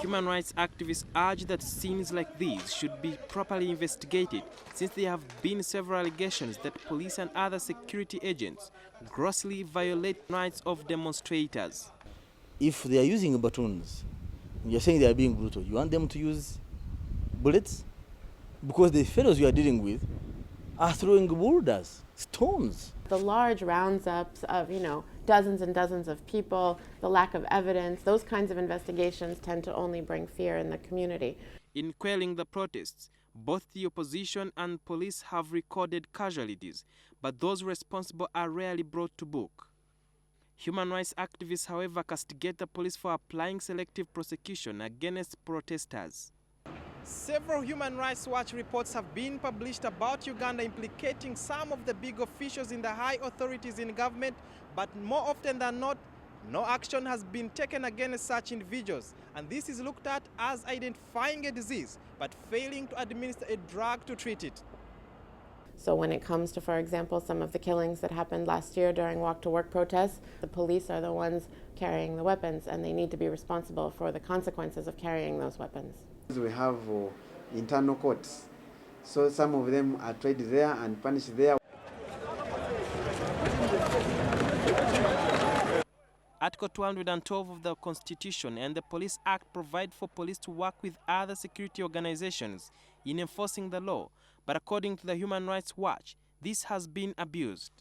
Human rights activists urge that scenes like these should be properly investigated, since there have been several allegations that police and other security agents grossly violate rights of demonstrators. If they are using batons, you're saying they are being brutal, you want them to use bullets? Because the fellows you are dealing with are throwing boulders, stones. The large rounds-ups of, dozens and dozens of people, the lack of evidence, those kinds of investigations tend to only bring fear in the community. In quelling the protests, both the opposition and police have recorded casualties, but those responsible are rarely brought to book. Human rights activists, however, castigate the police for applying selective prosecution against protesters. Several Human Rights Watch reports have been published about Uganda implicating some of the big officials in the high authorities in government, but more often than not, no action has been taken against such individuals. And this is looked at as identifying a disease, but failing to administer a drug to treat it. So when it comes to, for example, some of the killings that happened last year during walk-to-work protests, the police are the ones carrying the weapons, and they need to be responsible for the consequences of carrying those weapons. We have internal courts, so some of them are tried there and punished there. Article 212 of the Constitution and the Police Act provide for police to work with other security organizations in enforcing the law, but according to the Human Rights Watch, this has been abused.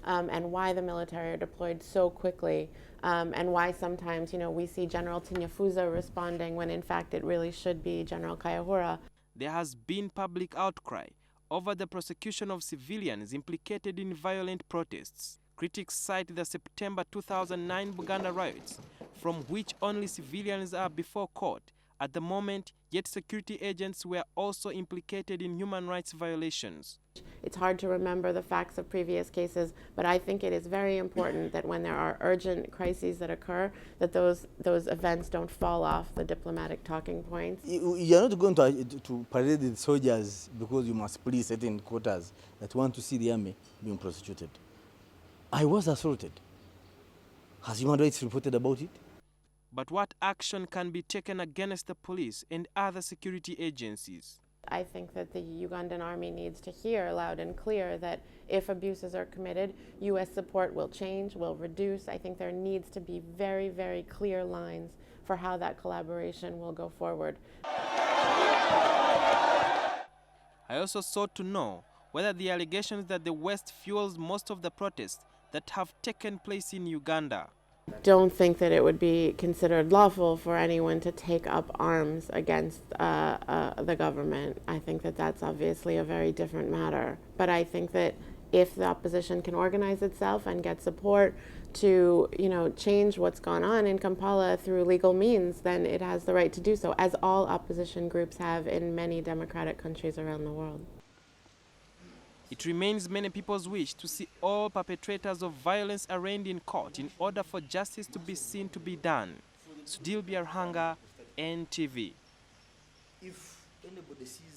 And why the military are deployed so quickly, and why sometimes, we see General Tinyafuza responding when in fact it really should be General Kayahura. There has been public outcry over the prosecution of civilians implicated in violent protests. Critics cite the September 2009 Buganda riots, from which only civilians are before court at the moment, yet security agents were also implicated in human rights violations. It's hard to remember the facts of previous cases, but I think it is very important that when there are urgent crises that occur, that those events don't fall off the diplomatic talking points. You're not going to parade the soldiers because you must police certain quotas that want to see the army being prosecuted. I was assaulted. Has Human Rights reported about it? But what action can be taken against the police and other security agencies? I think that the Ugandan army needs to hear loud and clear that if abuses are committed, U.S. support will change, will reduce. I think there needs to be very, very clear lines for how that collaboration will go forward. I also sought to know whether the allegations that the West fuels most of the protests that have taken place in Uganda. Don't think that it would be considered lawful for anyone to take up arms against the government. I think that that's obviously a very different matter. But I think that if the opposition can organize itself and get support to, change what's gone on in Kampala through legal means, then it has the right to do so, as all opposition groups have in many democratic countries around the world. It remains many people's wish to see all perpetrators of violence arraigned in court in order for justice to be seen to be done. Sudil Biarhanga, NTV. If anybody sees